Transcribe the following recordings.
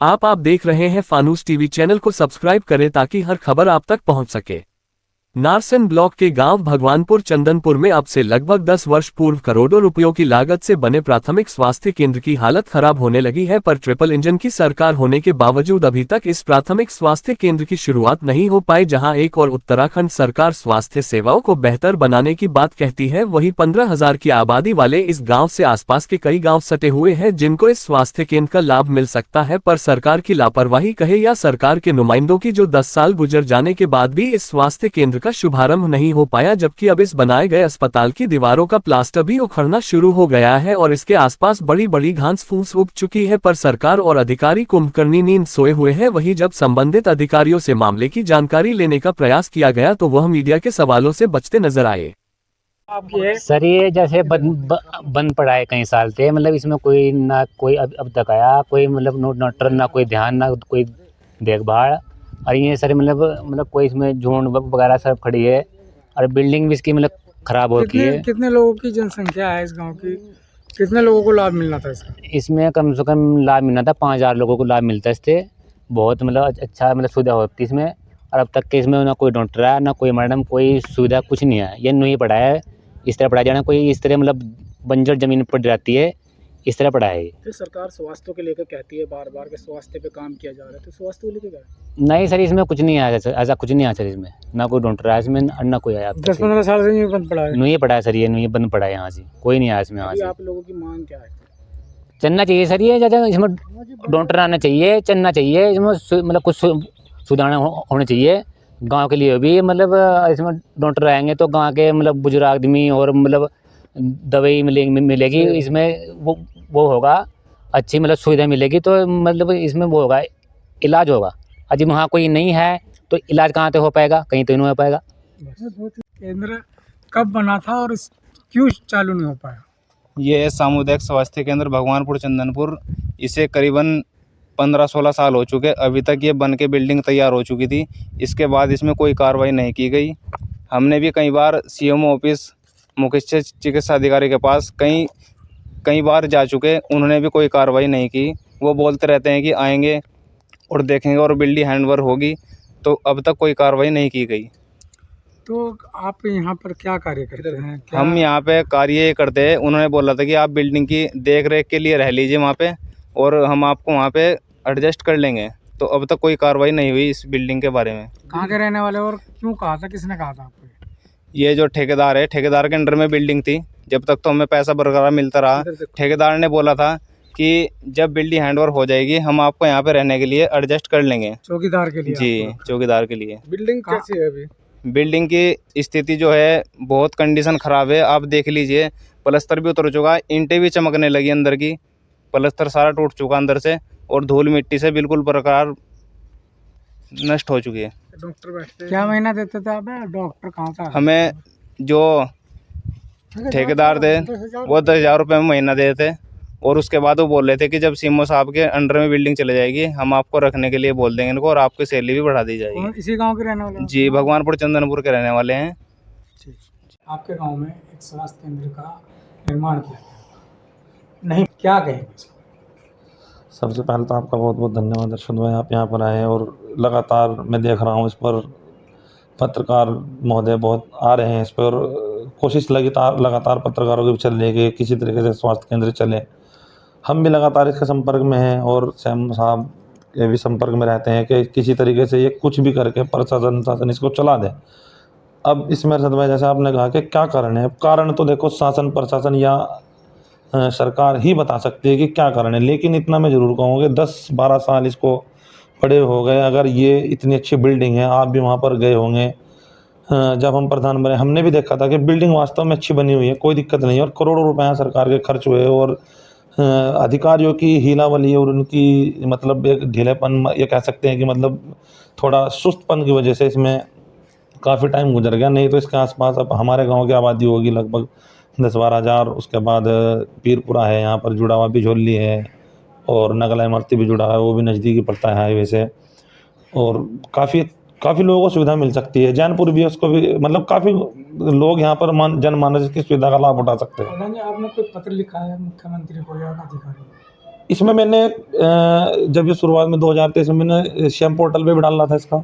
आप देख रहे हैं फानूस टीवी। चैनल को सब्सक्राइब करें ताकि हर खबर आप तक पहुंच सके। नारसन ब्लॉक के गांव भगवानपुर चंदनपुर में अब से लगभग 10 वर्ष पूर्व करोड़ों रुपयों की लागत से बने प्राथमिक स्वास्थ्य केंद्र की हालत खराब होने लगी है, पर ट्रिपल इंजन की सरकार होने के बावजूद अभी तक इस प्राथमिक स्वास्थ्य केंद्र की शुरुआत नहीं हो पाई। जहां एक और उत्तराखंड सरकार स्वास्थ्य सेवाओं को बेहतर बनाने की बात कहती है, वहीं 15,000 की आबादी वाले इस गाँव से आसपास के कई गाँव सटे हुए हैं जिनको इस स्वास्थ्य केंद्र का लाभ मिल सकता है, पर सरकार की लापरवाही कहे या सरकार के नुमाइंदों की, जो 10 साल गुजर जाने के बाद भी इस स्वास्थ्य केंद्र का शुभारंभ नहीं हो पाया। जबकि अब इस बनाए गए अस्पताल की दीवारों का प्लास्टर भी उखड़ना शुरू हो गया है और इसके आसपास बड़ी बड़ी घास फूस उग चुकी है, पर सरकार और अधिकारी कुंभकर्णी नींद सोए हुए हैं। वहीं जब संबंधित अधिकारियों से मामले की जानकारी लेने का प्रयास किया गया तो वह मीडिया के सवालों से बचते नजर आए। सर ये जैसे बंद पड़ा है कई साल से, मतलब इसमें कोई ना कोई अब तक आया, कोई मतलब नोटर ना कोई ध्यान ना कोई देखभाल। और ये सर मतलब कोई इसमें झुंड वगैरह सब खड़ी है और बिल्डिंग भी इसकी मतलब खराब हो गई है। कितने लोगों की जनसंख्या है इस गांव की? कितने लोगों को लाभ मिलना था इसका? इसमें कम से कम लाभ मिलना था 5,000 लोगों को लाभ मिलता है इससे। बहुत मतलब अच्छा मतलब सुविधा होती इसमें। और अब तक के इसमें ना कोई डॉक्टर है ना कोई मैडम, कोई सुविधा कुछ नहीं है। ये नहीं पड़ा है, इस तरह पढ़ाया जाना, कोई इस तरह मतलब बंजर जमीन पड़ जाती है, इस तरह पढ़ा है। फिर सरकार स्वास्थ्य को लेकर कहती है बार बार के स्वास्थ्य पे काम किया जा रहा है, तो स्वास्थ्य को लेकर क्या है? नहीं सर, इसमें कुछ नहीं आया सर, ऐसा कुछ नहीं आया सर। इसमें ना कोई डॉक्टर आया इसमें और ना कोई आया। 10-15 साल से ये बंद पड़ा है। नहीं पड़ा है सर, ये नहीं बंद पड़ा है, यहाँ से कोई नहीं आया इसमें। यहाँ से आप लोगों की मांग क्या है? चलना चाहिए सर, ये जैसे इसमें डॉक्टर आना चाहिए, चलना चाहिए इसमें, मतलब कुछ सुधार होने चाहिए गांव के लिए भी। मतलब इसमें डॉक्टर आएंगे तो गांव के मतलब बुजुर्ग आदमी और मतलब दवाई मिलेगी इसमें, वो होगा अच्छी, मतलब सुविधा मिलेगी, तो मतलब इसमें वो होगा, इलाज होगा। अजी वहाँ कोई नहीं है तो इलाज कहाँ से हो पाएगा? कहीं तो नहीं हो पाएगा। केंद्र कब बना था और क्यों चालू नहीं हो पाया? ये सामुदायिक स्वास्थ्य केंद्र भगवानपुर चंदनपुर, इसे करीबन 15-16 साल हो चुके। अभी तक ये बन के बिल्डिंग तैयार हो चुकी थी, इसके बाद इसमें कोई कार्रवाई नहीं की गई। हमने भी कई बार सीएमओ ऑफिस, मुख्य चिकित्सा अधिकारी के पास कई बार जा चुके, उन्होंने भी कोई कार्रवाई नहीं की। वो बोलते रहते हैं कि आएंगे और देखेंगे और बिल्डिंग हैंडओवर होगी, तो अब तक कोई कार्रवाई नहीं की गई। तो आप यहाँ पर क्या कार्य करते हैं? हम यहाँ पे कार्य ये करते हैं, उन्होंने बोला था कि आप बिल्डिंग की देख रेख के लिए रह लीजिए वहाँ पे और हम आपको वहाँ पे एडजस्ट कर लेंगे। तो अब तक कोई कार्रवाई नहीं हुई इस बिल्डिंग के बारे में। कहाँ के रहने वाले और क्यों कहा था, किसने कहा था आपको? ये जो ठेकेदार है, ठेकेदार के अंडर में बिल्डिंग थी, जब तक तो हमें पैसा बरकरार मिलता रहा। ठेकेदार ने बोला था कि जब बिल्डिंग हैंडओवर हो जाएगी हम आपको यहाँ पे रहने के लिए एडजस्ट कर लेंगे। चौकीदार के लिए? जी, चौकीदार के लिए। बिल्डिंग कैसी है अभी? बिल्डिंग की स्थिति जो है बहुत कंडीशन ख़राब है, आप देख लीजिए। प्लस्तर भी उतर चुका, ईंटें भी चमकने लगी अंदर की, प्लस्तर सारा टूट चुका अंदर से और धूल मिट्टी से बिल्कुल बरकरार नष्ट हो चुकी है। डॉक्टर बैठते क्या महीना देते थे आप? डॉक्टर कहाँ था? हमें जो ठेकेदार थे वो 10,000 रुपये में महीना देते थे और उसके बाद वो बोल रहे थे कि जब सीएमओ साहब के अंडर में बिल्डिंग चले जाएगी हम आपको रखने के लिए बोल देंगे इनको और आपकी सैलरी भी बढ़ा दी जाएगी। इसी गांव के रहने वाले? जी, भगवानपुर चंदनपुर के रहने वाले हैं। आपके गांव में एक स्वास्थ्य केंद्र का निर्माण किया गया, नहीं क्या कहेंगे? सबसे पहले तो आपका बहुत बहुत धन्यवाद अर्शद भाई, आप यहाँ पर आए और लगातार मैं देख रहा हूँ इस पर पत्रकार महोदय बहुत आ रहे हैं इस पर, कोशिश लगातार पत्रकारों की भी चल रही है कि किसी तरीके से स्वास्थ्य केंद्र चले। हम भी लगातार इसके संपर्क में हैं और सीएम साहब के भी संपर्क में रहते हैं कि किसी तरीके से ये कुछ भी करके प्रशासन इसको चला दे। अब इसमें अर्शद भाई जैसे आपने कहा कि क्या कारण है, कारण तो देखो शासन प्रशासन या सरकार ही बता सकती है कि क्या कारण है, लेकिन इतना मैं ज़रूर कहूँगा 10-12 साल इसको बड़े हो गए। अगर ये इतनी अच्छी बिल्डिंग है, आप भी वहाँ पर गए होंगे, जब हम प्रधान बने हमने भी देखा था कि बिल्डिंग वास्तव में अच्छी बनी हुई है, कोई दिक्कत नहीं है और करोड़ों रुपए सरकार के खर्च हुए और अधिकारियों की हीलावली और उनकी मतलब एक ढीलेपन, ये कह सकते हैं कि मतलब थोड़ा सुस्तपन की वजह से इसमें काफ़ी टाइम गुजर गया। नहीं तो इसके आसपास अब हमारे गांव की आबादी होगी लगभग 10-12 हज़ार। उसके बाद पीरपुरा है, यहाँ पर जुड़ा हुआ बिझोली है और नगला इमरती भी जुड़ा है, वो भी नज़दीकी पड़ता है हाईवे से और काफ़ी लोगों को सुविधा मिल सकती है। जैनपुर भी, उसको भी मतलब काफ़ी लोग यहाँ पर जनमानस की सुविधा का लाभ उठा सकते हैं। आपने कोई पत्र लिखा है मुख्यमंत्री को या अधिकारी? इसमें मैंने जब ये शुरुआत में 2023 में मैंने सीएम पोर्टल पे भी डाला था इसका,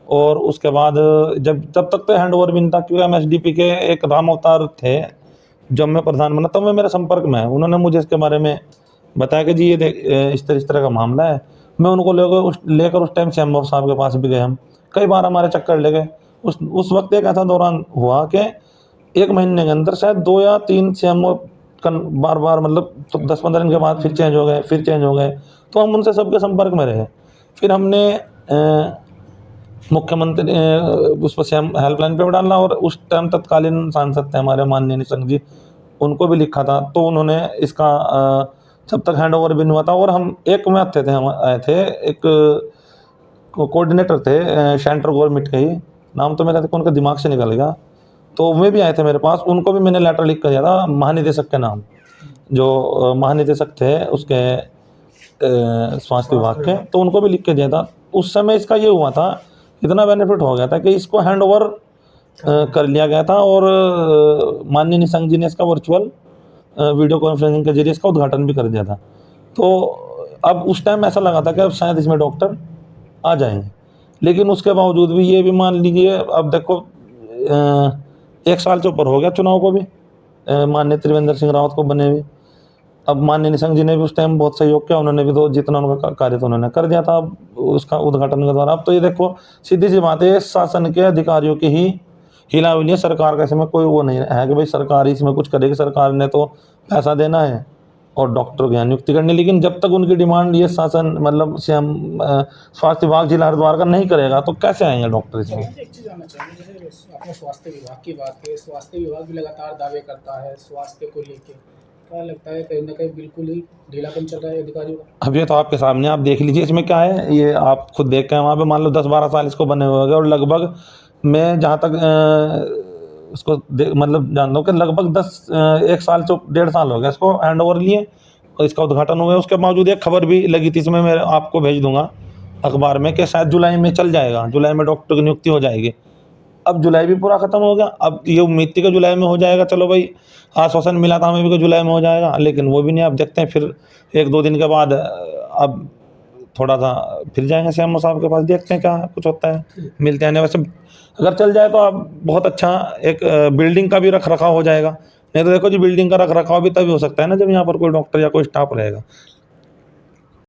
और उसके बाद जब तक तो हैंड ओवर भी नहीं था, क्योंकि एमएसडीपी के एक राम अवतार थे जब मैं प्रधान बना, तब मैं मेरे संपर्क में है, उन्होंने मुझे इसके बारे में बताया कि जी ये देख इस तरह का मामला है। मैं उनको लेकर उस टाइम सीएम साहब के पास भी गए, हम कई बार हमारे चक्कर ले गए। उस वक्त एक ऐसा दौरान हुआ कि 1 महीने के अंदर शायद 2 या 3 सीएमओ बार बार, मतलब तो 10-15 दिन के बाद फिर चेंज हो गए, फिर चेंज हो गए, तो हम उनसे सबके संपर्क में रहे। फिर हमने मुख्यमंत्री उस पर सीएम हेल्पलाइन पे भी डाला, और उस टाइम तत्कालीन सांसद थे हमारे माननीय निशंक जी, उनको भी लिखा था। तो उन्होंने इसका जब तक हैंड ओवर भी नहीं हुआ था, और हम एक में हम आए थे, एक कोऑर्डिनेटर थे सेंट्रल गवर्नमेंट के ही, नाम तो मेरा उनका दिमाग से निकल गया, तो वे भी आए थे मेरे पास, उनको भी मैंने लेटर लिख कर दिया था महानिदेशक के नाम, जो महानिदेशक थे उसके स्वास्थ्य विभाग के, तो उनको भी लिख के दिया था। उस समय इसका ये हुआ था, इतना बेनिफिट हो गया था कि इसको हैंड ओवर कर लिया गया था, और माननीय निशंक जी ने इसका वर्चुअल वीडियो कॉन्फ्रेंसिंग के जरिए इसका उद्घाटन भी कर दिया था। तो अब उस टाइम ऐसा लगा था कि अब शायद इसमें डॉक्टर आ जाएंगे, लेकिन उसके बावजूद भी ये भी मान लीजिए, अब देखो 1 साल से ऊपर हो गया चुनाव को भी, माननीय त्रिवेंद्र सिंह रावत को बने हुए। अब माननीय निशंक जी ने भी उस टाइम बहुत सहयोग किया, उन्होंने भी तो जितना उनका कार्य तो उन्होंने कर दिया था अब उसका उद्घाटन के द्वारा। अब तो ये देखो सीधी सी बात है, शासन के अधिकारियों की ही हिला हुई है, सरकार का इसमें कोई वो नहीं है कि भाई सरकार ही इसमें कुछ करेगी, सरकार ने तो पैसा देना है और डॉक्टर की नियुक्ति करनी, लेकिन जब तक उनकी डिमांड ये शासन मतलब सीएम स्वास्थ्य विभाग जिला हरिद्वार का नहीं करेगा तो कैसे आएंगे डॉक्टर इसमें। एक चीज़ जानना चाहेंगे, जैसे आपने स्वास्थ्य विभाग की बात की, स्वास्थ्य विभाग भी लगातार दावे करता है स्वास्थ्य को लेके, क्या लगता है कहीं ना कहीं बिल्कुल ही ढीलापन चल रहा है अधिकारियों का? अब ये तो आपके सामने आप देख लीजिए, इसमें क्या है, ये आप खुद देख के वहाँ पे मान लो 10-12 साल इसको बने हुए गए, और लगभग मैं जहाँ तक उसको मतलब जानता हूँ कि लगभग 1 साल से 1.5 साल हो गया इसको हैंड ओवर लिए, और इसका उद्घाटन हुआ है। उसके बावजूद एक खबर भी लगी थी, इसमें मैं आपको भेज दूंगा अखबार में, कि शायद जुलाई में चल जाएगा, जुलाई में डॉक्टर की नियुक्ति हो जाएगी। अब जुलाई भी पूरा ख़त्म हो गया, अब ये उम्मीद थी कि जुलाई में हो जाएगा, चलो भाई आश्वासन मिला था हमें भी कि जुलाई में हो जाएगा, लेकिन वो भी नहीं। अब देखते हैं फिर 1-2 दिन के बाद अब थोड़ा सा फिर जाएंगे सीएम साहब के पास, देखते हैं क्या कुछ होता है, मिलते हैं। वैसे अगर चल जाए तो अब बहुत अच्छा एक बिल्डिंग का भी रख रखाव हो जाएगा, नहीं तो देखो जी बिल्डिंग का रख रखाव भी तभी हो सकता है ना जब यहाँ पर कोई डॉक्टर या कोई स्टाफ रहेगा,